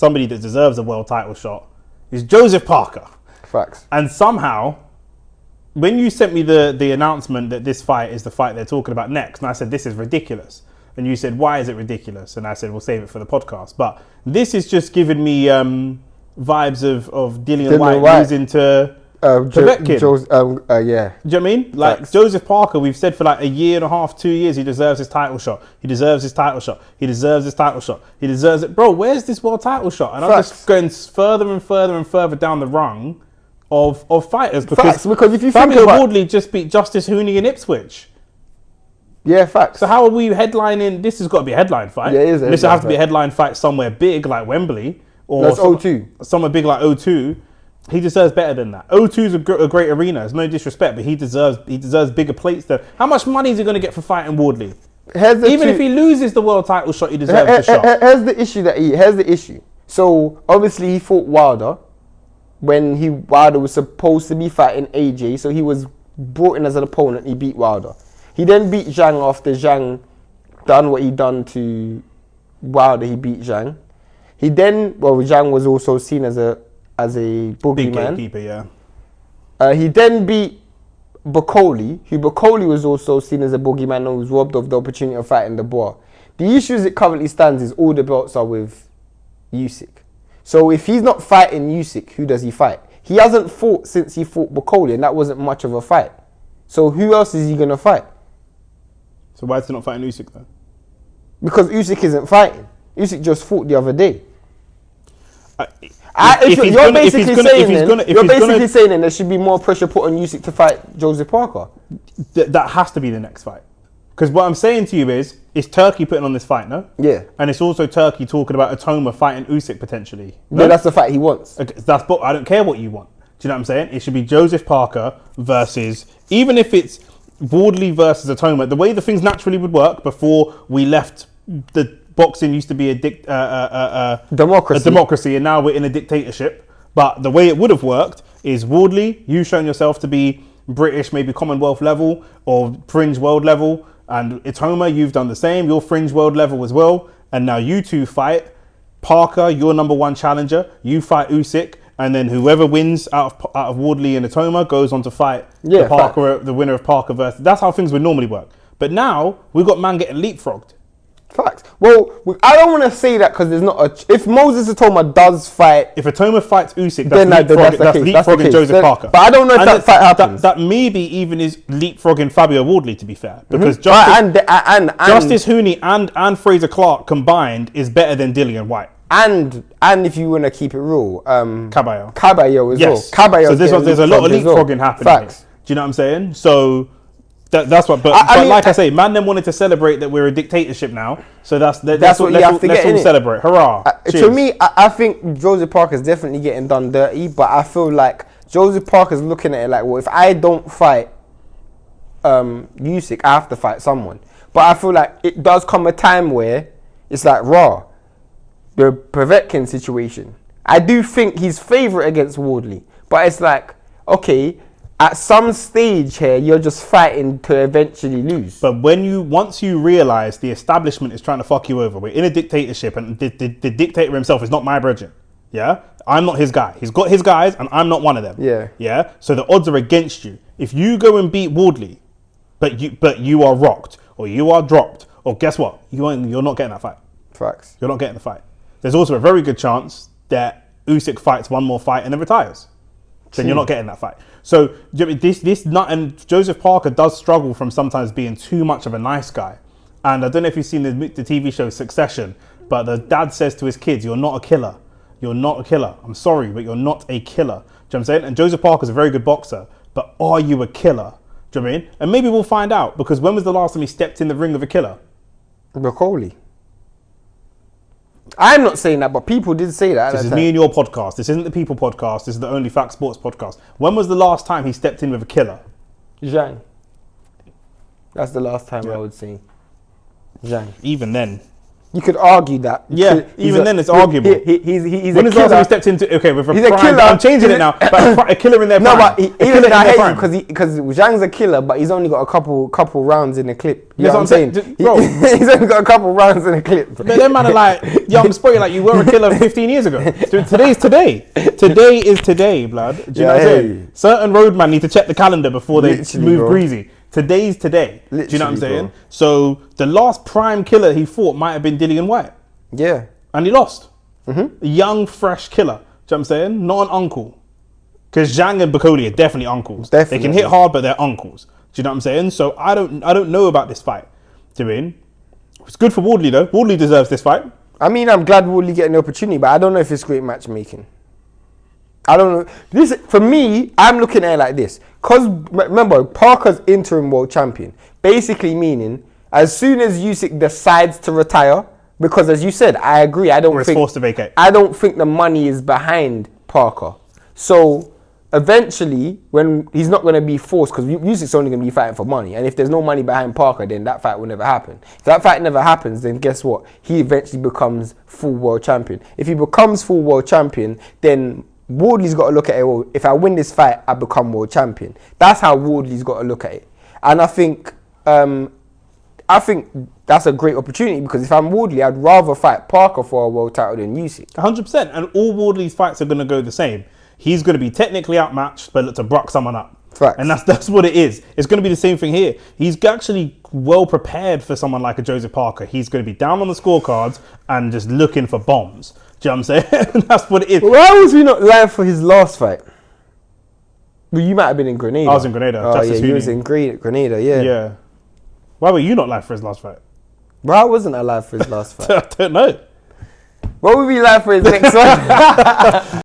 somebody that deserves a world title shot is Joseph Parker. Facts. And somehow, when you sent me the announcement that this fight is the fight they're talking about next, and I said, this is ridiculous. And you said, why is it ridiculous? And I said, we'll save it for the podcast. But this is just giving me vibes of Dillian White losing to Povetkin. Yeah. Do you know what I mean? Like, Facts. Joseph Parker, we've said for like a year and a half, 2 years, he deserves his title shot. He deserves his title shot. He deserves his title shot. He deserves it. Bro, where's this world title shot? And I'm just going further and further and further down the rung of fighters. Because if you Fabio Wardley just beat Justice Hooney in Ipswich. Yeah, facts. So how are we headlining? This has got to be a headline fight. Yeah, it is. This will have to be a headline fight somewhere big like Wembley. Or that's O2. Somewhere big like O2. He deserves better than that. O2 is a great arena. It's no disrespect, but he deserves bigger plates there. How much money is he going to get for fighting Wardley? Even if he loses the world title shot, he deserves the shot. Here's the issue. So obviously he fought Wilder when Wilder was supposed to be fighting AJ. So he was brought in as an opponent. He beat Wilder. He then beat Zhang after Zhang done what he done to Wilder. He beat Zhang. Zhang was also seen as a boogeyman. Big gatekeeper, yeah. He then beat Bokoli was also seen as a boogeyman and was robbed of the opportunity of fighting the Boer. The issue as it currently stands is all the belts are with Usyk. So if he's not fighting Usyk, who does he fight? He hasn't fought since he fought Bokoli, and that wasn't much of a fight. So who else is he going to fight? So why is he not fighting Usyk then? Because Usyk isn't fighting. Usyk just fought the other day. You're basically saying there should be more pressure put on Usyk to fight Joseph Parker. That has to be the next fight. Because what I'm saying to you is, it's Turkey putting on this fight, no? Yeah. And it's also Turkey talking about Atoma fighting Usyk potentially. No? Yeah, that's the fight he wants. I don't care what you want. Do you know what I'm saying? It should be Joseph Parker versus, even if it's Wardley versus Atoma, the way the things naturally would work before we left the boxing used to be a democracy, and now we're in a dictatorship. But the way it would have worked is Wardley, you showing yourself to be British, maybe Commonwealth level or fringe world level, and Itoma, you've done the same, you're fringe world level as well, and now you two fight. Parker, your number one challenger, you fight Usyk, and then whoever wins out of Wardley and Itoma goes on to fight the winner of Parker versus. That's how things would normally work. But now we've got man getting leapfrogged. Facts. Well, I don't want to say that because there's not if Moses Atoma does fight, if Atoma fights Usyk, that's leapfrogging Joseph Parker. But I don't know if that fight happens. That maybe even is leapfrogging Fabio Wardley, to be fair, because Justice Hooney and Fraser Clark combined is better than Dillian White. And if you want to keep it real, Caballo as well. Caballo. So there's a lot of leapfrogging happening. Facts. Here. Do you know what I'm saying? So. That's what, but like I say, man, them wanted to celebrate that we're a dictatorship now. So that's what you have to get in. Let's all celebrate. Hurrah! To me, I think Joseph Parker's definitely getting done dirty, but I feel like Joseph Parker's looking at it like, well, if I don't fight Usyk, I have to fight someone. But I feel like it does come a time where it's like the Povetkin situation. I do think he's favourite against Wardley, but it's like, okay, at some stage here, you're just fighting to eventually lose. But once you realise the establishment is trying to fuck you over, we're in a dictatorship, and the dictator himself is not my brethren. Yeah, I'm not his guy. He's got his guys, and I'm not one of them. Yeah. So the odds are against you. If you go and beat Wardley, but you are rocked, or you are dropped, or guess what? You're not getting that fight. Facts. You're not getting the fight. There's also a very good chance that Usyk fights one more fight and then retires. Then you're not getting that fight. So and Joseph Parker does struggle from sometimes being too much of a nice guy. And I don't know if you've seen the TV show Succession, but the dad says to his kids, "You're not a killer. You're not a killer. I'm sorry, but you're not a killer." Do you know what I'm saying? And Joseph Parker's a very good boxer, but are you a killer? Do you know what I mean? And maybe we'll find out, because when was the last time he stepped in the ring of a killer? Bokoli. I'm not saying that, but people did say that. This is me and your podcast. This isn't the People podcast. This is the Only Fact Sports podcast. When was the last time he stepped in with a killer? Zhang. That's the last time I would say. Zhang. Even then, You could argue that. Yeah, even then it's arguable. He's When a is the last time killer. he stepped into with a He's a prime? killer. I'm changing it now. But a killer in their No, prime. but even I hate you because Zhang's a killer, but he's only got a couple rounds in the clip. You know what I'm saying? Bro. He's only got a couple rounds in the clip. But them man are like, yo, I'm spoiling like you were a killer 15 years ago. Today's today. Today is today, blood. Do you know what I'm saying? Certain roadman need to check the calendar before they move greasy. Today's today. Do you know what I'm saying? Bro. So the last prime killer he fought might have been Dillian White. Yeah. And he lost. A young, fresh killer. Do you know what I'm saying? Not an uncle. Because Zhang and Bakoli are definitely uncles. Definitely. They can hit hard, but they're uncles. Do you know what I'm saying? So I don't know about this fight. Do you mean? It's good for Wardley though. Wardley deserves this fight. I mean, I'm glad Wardley getting the opportunity, but I don't know if it's great matchmaking. I don't know. This, for me, I'm looking at it like this. Because, remember, Parker's interim world champion. Basically meaning, as soon as Usyk decides to retire, because as you said, I agree, I don't Or is think... forced to vacate. I don't think the money is behind Parker. So, eventually, when he's not going to be forced, because Usyk's only going to be fighting for money, and if there's no money behind Parker, then that fight will never happen. If that fight never happens, then guess what? He eventually becomes full world champion. If he becomes full world champion, then Wardley's got to look at it, well, if I win this fight, I become world champion. That's how Wardley's got to look at it. And I think that's a great opportunity, because if I'm Wardley, I'd rather fight Parker for a world title than Usyk. 100%. And all Wardley's fights are going to go the same. He's going to be technically outmatched, but look to brock someone up. Facts. And that's what it is. It's going to be the same thing here. He's actually well prepared for someone like a Joseph Parker. He's going to be down on the scorecards and just looking for bombs. Do you know what I'm saying? That's what it is. Why was he not live for his last fight? Well, you might have been in Grenada. I was in Grenada. Oh, Justice yeah, you Hooney. was in Grenada, yeah. Yeah. Why were you not live for his last fight? Bro, I wasn't alive for his last fight. I don't know. What would be live for his next one?